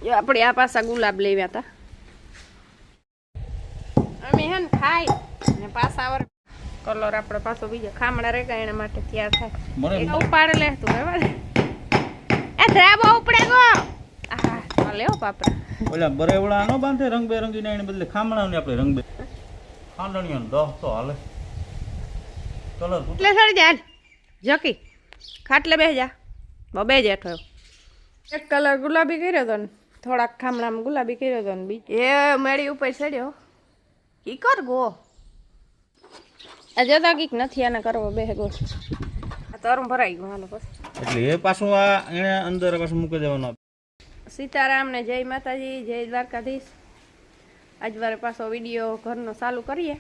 જો આપણે આ પાછા ગુલાબ લેવ્યા હતા અમે હે ને ખાઈ ને પાછા વર કલર આપણે પાછો બીજો ખામડા રે ગયા એના માટે તૈયાર થાય એક ઉપાડ લે તું રેવા દે એ ધરાબો ઉપડે ગો આહા લેવો પાપડા ઓલા બરેવડા નો બાંધે રંગબેરંગી ના એને બદલે ખામણાને આપણે રંગબે ખાંડણીઓ 10 તો હાલે કલર એટલે સડી જા જકી ખાટલે બેહ જા બબે જેઠો એક કલર ગુલાબી કર્યો તો ને થોડાક ખામણામાં ગુલાબી કર્યો તો ને બી એ મેળી ઉપર ચડ્યો કી કર ગો આ જતા કીક નથી આને કરવો બે ગો આ તરું ભરાઈ ગયું હાલો પછી એટલે એ પાછું આ એને અંદર પાછું મૂકી દેવાનું સીતારામ ને જય માતાજી જય દ્વારકાધીશ આજ વારે પાછો વિડીયો ઘરનો ચાલુ કરીએ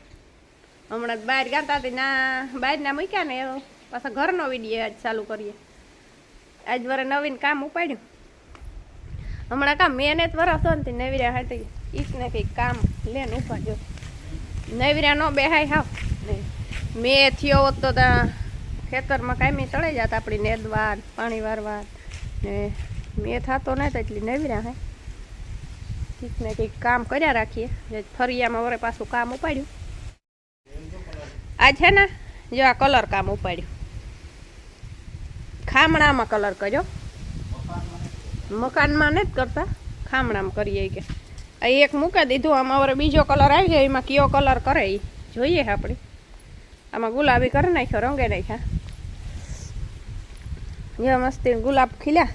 હમણાં બહાર ગાતા હતી ના બહારના મૂક્યા ને એવો પાછા ઘરનો વિડીયો આજ ચાલુ કરીએ આજ વારે નવીન કામ ઉપાડ્યું હમણાં કામ મહેનત વરસતો ને નવીરા હાટી ઈસ ને કંઈક કામ લેને ઉપાડ્યો નવીરા ન બેહાય હાવ મેં થયો હોત તો ખેતરમાં કાયમી તળાઈ જતા આપણી નેદવાર પાણી વારવાર ને મેં થતો નહીં તો એટલી નવીરા હે કંઈક ને કંઈક કામ કર્યા રાખીએ જે ફરિયામાં વરે પાછું કામ ઉપાડ્યું આ છે ને જો આ કલર કામ ઉપાડ્યું ખામણામાં કલર કર્યો મકાનમાં નથી કરતા ખામણામાં કરીએ કે આ એક મૂકી દીધું આમાં વરે બીજો કલર આવી જાય એમાં કયો કલર કરે એ જોઈએ આપણે આમાં ગુલાબી કરી નાખ્યો રંગે નાખ્યા જો મસ્તી ગુલાબ ખીલ્યા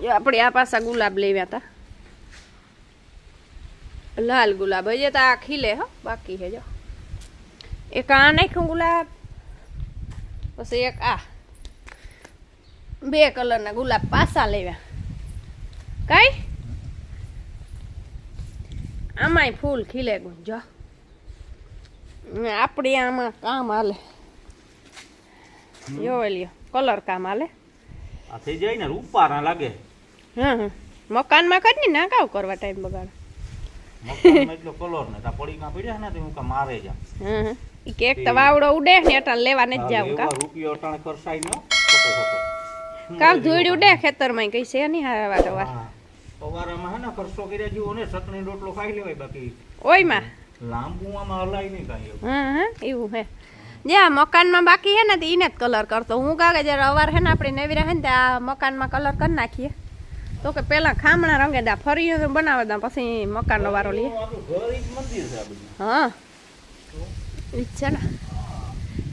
જો આપણે આ પાછા ગુલાબ લેવ્યા હતા લાલ ગુલાબ હજી તો આ ખીલે હો બાકી છે જો એક આ નાખ્યું ગુલાબ પછી એક આ બે કલરના ગુલાબ પાછા લેવ્યા કઈ આમાંય ફૂલ ખીલે ગયું જો આપણી આમાં કામ હાલે જો લ્યો કલર કામ હાલે આ થઈ જાય ને રૂપારા લાગે હા મકાનમાં કરી ના કાવ કરવા ટાઈમ બગાડ મકાનમાં એટલો કલર ને તા પડીમાં પડ્યા ને તો હું કા મારે જા હા ઈ કેક તો વાવડો ઉડે ને અટાણ લેવા ન જાવ કા રૂપિયો અટાણે ખર્ચાઈ નો ખોટો કાવ ધૂળ ઉડે ખેતરમાં કઈ છે નહીં હાવા તો પવારામાં હે ને ખર્ચો કર્યા જેવો ને ચટણી રોટલો ખાઈ લેવાય બાકી ઓયમાં લાંબુમાં હલાય નહીં કાંઈ હા હા એવું હે જ્યાં મકાનમાં બાકી હે ને તો એને જ કલર કરતો હું કાગે જ્યારે અવાર હે ને આપણે નવીરા હે ને આ મકાનમાં કલર કરી નાખીએ તો કે પેલા ખામણા રંગે દા ફરી બનાવે દા પછી મકાનનો વારો લઈએ હા છે ને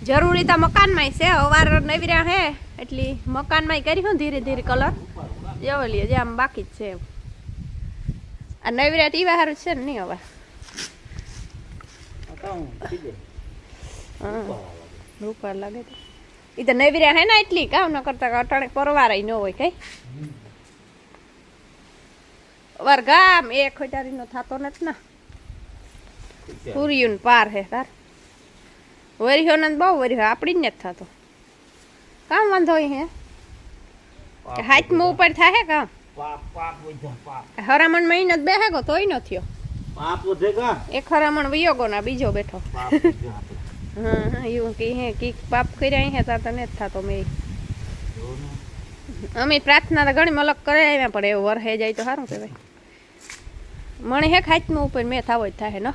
જરૂરી તો મકાનમાં છે અવાર નવીરા હે એટલી મકાનમાં કરી હું ધીરે ધીરે કલર જેવો લઈએ જે આમ બાકી જ છે આ નવીરા ટીવા હારું છે ને નહીં હવે રૂપાર લાગે તો એ તો નવીરા હે ને એટલી કામ ન કરતા અટાણે પરવારાય ન હોય કઈ વાર ગામ એક ખોટારી નો થતો નથી ને પૂર્યું પાર હે તાર વરિયો ને બહુ વરિયો આપડી જ નથી થતો કામ વાંધો હે હાથમાં ઉપર થાય કામ હરામણ મહિનો જ બેહે ગો તોય ન થયો એક હરામણ વિયોગો ના બીજો બેઠો હા એવું કે હે કીક પાપ કર્યા હે તાર તને જ થતો મેં અમે પ્રાર્થના તો ઘણી મલક કરે આવ્યા પણ એવું વરહે જાય તો સારું કહેવાય મને હે હાથમાં ઉપર મેં થાવો જ થાય ને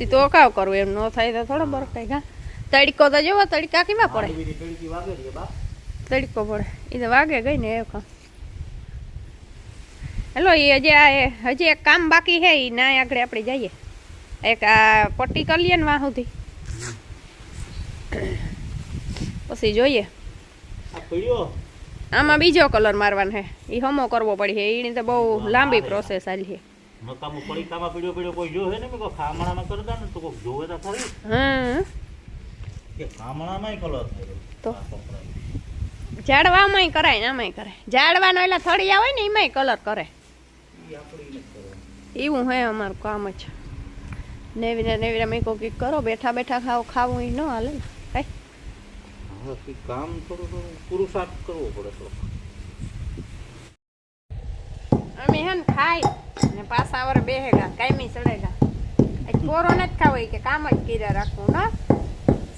તો કાવ કરવું એમ ન થાય તો થોડો બરફ કઈ ઘા તડકો તો જોવો તડકા કેમાં પડે તડકો પડે એ તો વાગે ગઈ ને એવું કામ હેલો એ હજી એક કામ બાકી છે એ ના આગળ આપણે જઈએ એક આ પટ્ટી કરી લઈએ ને વાહ સુધી પછી જોઈએ આમાં બીજો કલર મારવાનો છે એ હમો કરવો પડે એની તો બહુ લાંબી પ્રોસેસ આલી છે મકામો પડીકામાં પીડ્યો કોઈ જો હે ને કો ખામણામાં કરતા ને તો કોઈ જોવે તો ખરી હા કે ખામણામાંય કલર થાય તો ઝાડવામાંય કરાય ને આમાંય કરાય ઝાડવાનો એટલે થળિયા હોય ને એમાંય કલર કરે એવું હે અમારું કામ જ નેવીરા મેં કોઈ કરો બેઠા બેઠા ખાવું એ ન હાલે ને કઈ કામ થોડું પુરુષાર્થ કરવો પડે થોડો અમે હે ને ખાઈ ને પાછા વર બેહેગા કાયમી ચડેગા પોરો નથી ખાવો કે કામ જ કર્યા રાખવું ને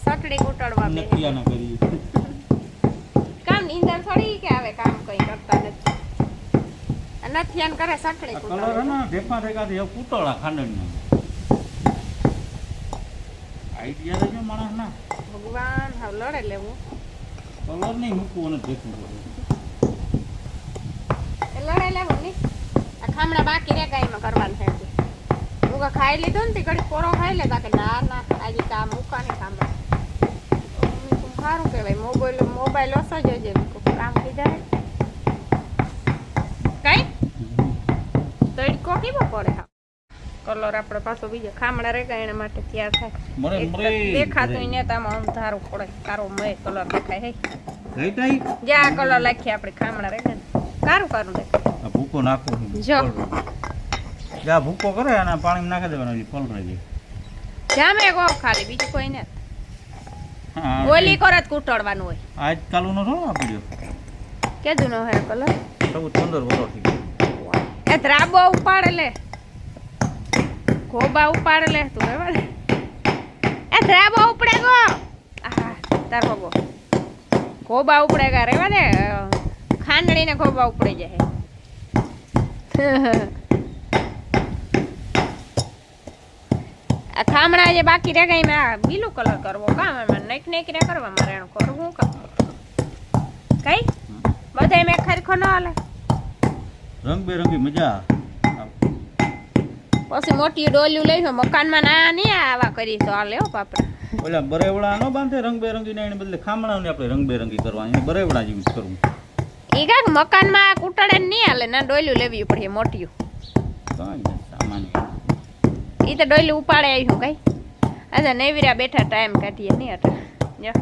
સટડી કુટડવા બે કામ નીંદર થોડી કે આવે કામ કઈ કરતા નથી નથી આન કરે સટડી આ કલર હે ને ઢેફા થઈ ગયા એવું કૂટોળા ખાંડણીના આઈડિયા દેજો માણસ ના ભગવાન હાવ લડે લેવું કલર નહીં મૂકવું અને દેખવું પડે એ લડે લેવું નહીં આ ખામણા બાકી રે ગાયમાં કરવાનું છે હું ખાઈ લીધું ને તે ઘડી પોરો ખાઈ લેતા કે ના ના આજે કામ મૂકા નહીં ખામણા સારું કહેવાય મોબાઈલ ઓછો જોજે કામ થઈ જાય કઈ તડકો કેવો પડે કલર આપણે પાછો બીજો ખામણા રે ગયા એના માટે તૈયાર થાય દેખાતું ને તામાં અંધારું પડે કારો મય કલર દેખાય હે જ્યાં કલર લાખી આપણે ખામણા રે ગયા કારું કારું દેખાય આ ભૂકો નાખો જો જ્યાં ભૂકો કરે અને પાણીમાં નાખી દેવાનો ફળ રહી જામે કો ખાલી બીજું કોઈ નથી જાય ઓલી કરત કૂટડવાનું હોય આજ કાલું નો થોડો આપડ્યો કેદું નો હે કલર 15 વર્ષ થઈ એ ધ્રાબો ઉપાડે લે ખોબા ઉપાડે લે તું બરાબર એ ધ્રાબો ઉપડે ગો આહા તાર ખોબો ખોબા ઉપડે ગા રેવા દે ખાંડણી ને ખોબા ઉપડી જાય આ ખામણા જે બાકી રહે ગઈ મેં બીલો કલર કરવો કામ એમાં નઈક રે કરવા મારે એનું કરવું કામ કઈ બધાય મેં ખરખો ન હાલે રંગબેરંગી મજા પછી મોટી ડોલ્યું લઈ મકાનમાં ના નહીં આવા કરી તો હાલે હો બાપરા ઓલા બરેવડા ન બાંધે રંગબેરંગી ને એને બદલે ખામણાઓને આપણે રંગબેરંગી કરવાની બરેવડા જ યુઝ કરવું ઈ કાક મકાનમાં કૂટડે નહીં હાલે ના ડોલ્યું લેવી પડે મોટીયું કાંઈ સામાન્ય ઈ તો ડોલ્યું ઉપાડે આવ્યું કઈ અચ્છા નેવીરા બેઠા ટાઈમ કાઢીએ નહીં અટા જો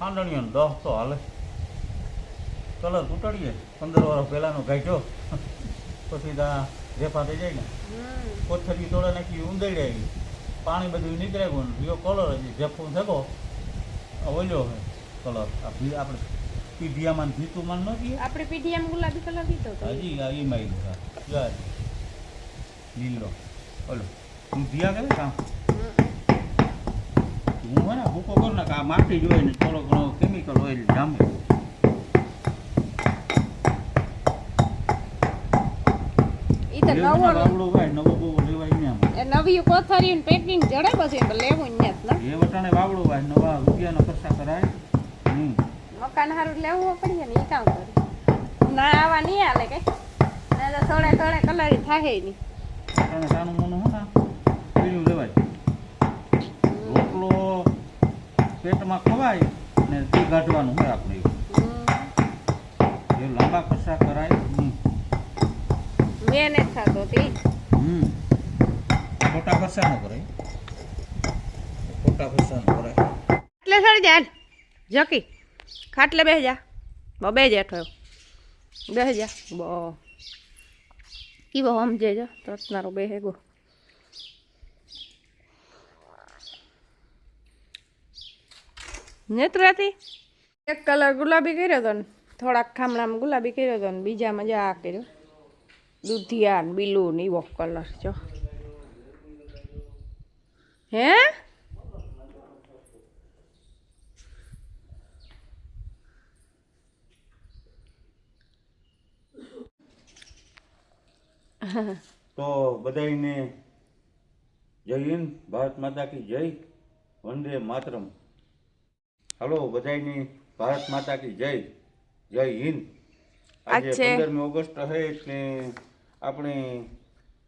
ખાંડણીઓ 10 તો હાલે કલર તૂટાડીએ 15 વર્ષ પહેલાનો ગાઈઠો પછી તા રેફા થઈ જાય ને કોથળી તોડે નાખી ઊંધેડી આવી પાણી બધું નીકળે ગયું બીજો કલર હજી જેફું થકો ઓલ્યો હે કલર આપણે પીઢિયામાં જીતુમાં ન કહીએ આપણે પીઢિયામાં ગુલાબી કલર દીધો તો હજી આ ઈમાં જા લીલો ઓલો હું દિયા કરે કામ હું હે ને ભૂકો કર ને આ માટી જોઈ ને થોડો ઘણો કેમિકલ ઓઇલ જામે ઈ તો નવો બાવડો ભાઈ નવો બહુ લેવાય ને એ નવી કોથળી ને પેકિંગ જડે પછી લેવું ને જ એ વટાણે બાવડો ભાઈ નવા રૂપિયાનો ખર્ચા કરાય મકાન હારું લેવું પડે ને ઈ કામ કરે ના આવા નહીં હાલે કે ના તો થોડે કલર થાય નહીં અને સાનું મોનું હો ને પીળું લેવાય રોટલો પેટમાં ખવાય ને ઘી કાઢવાનું હોય આપણે એ લાંબા ખર્ચા કરાય મેં નથી થતો તે ખોટા ખર્ચા ન કરાય ખોટા ખર્ચા ન કરાય એટલે સડી જા જકી ખાટલે બેસી જા બબે જેઠો બેસી જા બ કીવો સમજે જો તરતનારો બેહે ગો નેત્રાથી એક કલર ગુલાબી કર્યો હતો ને થોડાક ખામણામાં ગુલાબી કર્યો હતો ને બીજામાં જ આ કર્યો દૂધિયા ને બીલું ને એવો કલર જો હે તો બધાને જય હિન્દ ભારત માતા કી જય વંદે માતરમ હાલો બધાની ભારત માતા કી જય જય હિન્દ આજે 15મી ઓગસ્ટ છે એટલે આપણે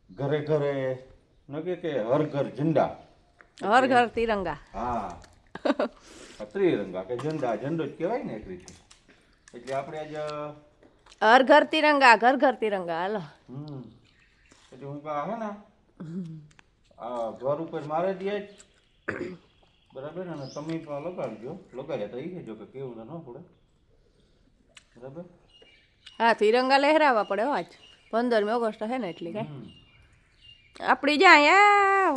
ઘરે ઘરે નકે કે હર ઘર ઝંડા હર ઘર તિરંગા હા ત્રિરંગા કે ઝંડા ઝંડો જ કહેવાય ને એક રીતે એટલે આપણે આજે હર ઘર તિરંગા ઘર તિરંગા હાલો એટલે હું કહા હે ને આ ઘર ઉપર મારે દે બરાબર ને તમે પણ લગાડજો લગાડ્યા તો એ કહેજો કે કેવું તો ન પડે બરાબર હા તિરંગા લહેરાવા પડે આજ 15મી ઓગસ્ટ હે ને એટલે કે આપણી જાય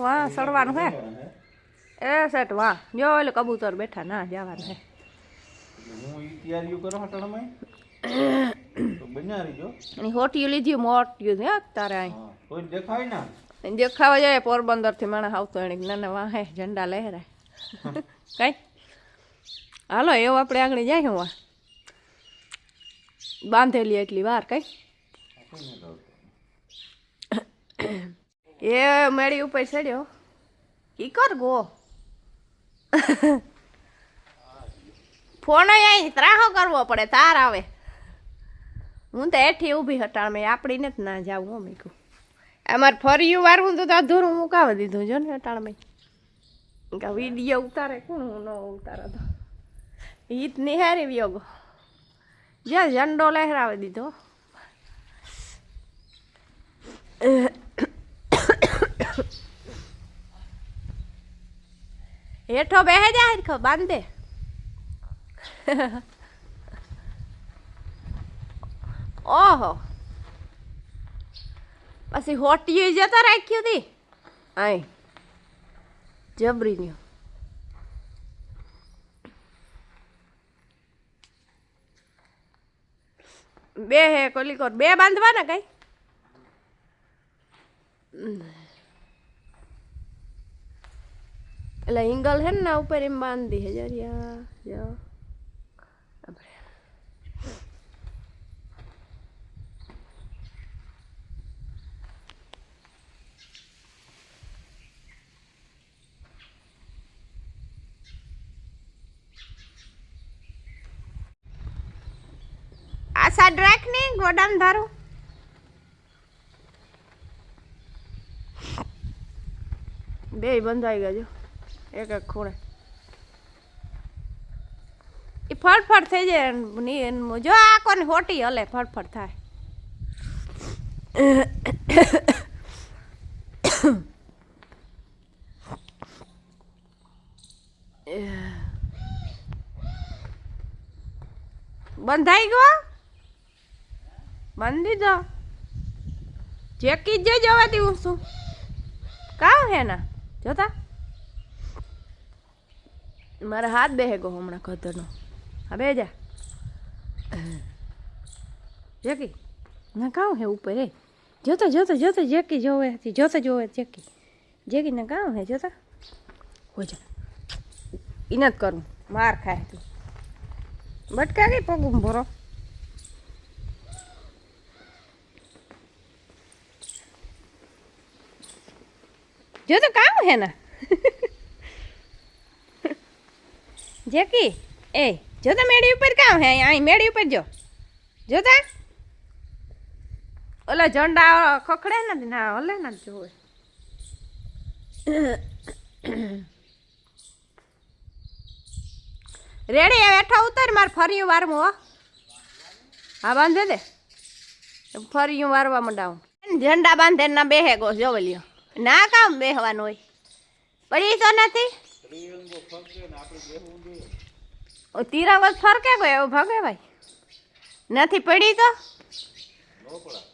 વાહ સડવાનું હે એ સેટ વાહ જો એટલે કબૂતર બેઠા ના જવાનું હે હું ઈ તૈયારીઓ કરો હટણમાં તો બન્યા રહીજો એની હોટીયું લીધી મોટીયું હે તારે અહીં કોઈ દેખાય ને દેખાવા જાય પોરબંદરથી માણસ આવતો એને નાના વાહે ઝંડા લહેરાય કઈ હાલો એવું આપણે આગળ જાય હું બાંધેલી એટલી વાર કઈ એ મેળી ઉપર ચડ્યો ઈ કર ગો ફોન અહીં ત્રાહો કરવો પડે તાર આવે હું તો એઠી ઊભી હટાણ મેં આપડીને જ ના જાવું હો મેં કહું અમારે ફર્યું વારવું તો અધૂરું મુકાવી દીધું જો ને હટાણ મેં વિડીયો ઉતારે કોણ હું ન ઉતારે તો ઈત નિહારી વ્યોગો જ્યાં ઝંડો લહેરાવી દીધો હેઠો બેહે જાય ખો બાંધે ઓહો પછી હોટીએ જતા રાખ્યું હતી આય જબરીન્યો બે હે કોલી કોર બે બાંધવાના કઈ એટલે હિંગલ હે ને ઉપર એમ બાંધી હે જરિયા જો આ સાઈડ રાખ ને ગોડામ ધારું બે બંધાઈ ગયા જો એક એક ખૂણે એ ફટફટ થઈ જાય જો આ કોને હોટી હલે ફટફટ થાય બંધાઈ ગયો બંધી દો જેકી જે જોવાતી હું શું કામ હે ના જોતા મારા હાથ બેહે ગયો હમણાં ખતરનો હા બે જા જેકી ના કામ હે ઉપર હે જોતા જોતા જોતા જેકી જોવે જોતા જોવે જેકી ના કામ હે જોતા હો જા ઇના જ કરું માર ખાય તું બટકા કઈ પગું ભરો જો તો કામ હે ના જેકી એ જો તો મેળી ઉપર કામ હે અહીં મેળી ઉપર જો જોતા ઓલા ઝંડા ખખડે નથી ના હલે ના જોવે રેડી હવે હેઠા ઉતાર મારે ફર્યું વારવું હો હા બાંધે દે ફર્યું વારવા મંડાવું ઝંડા બાંધે ના બેહે ગો જોવે લ્યો ના કામ બેહવાનું હોય પડી તો નથી તિરંગો ફરકે ગયો એવું ભાગે ભાઈ નથી પડી તો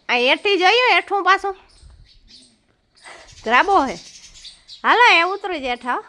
આ એઠી જઈએ એઠું પાછું રાબો હે હાલો એ ઉતરી જાય હેઠા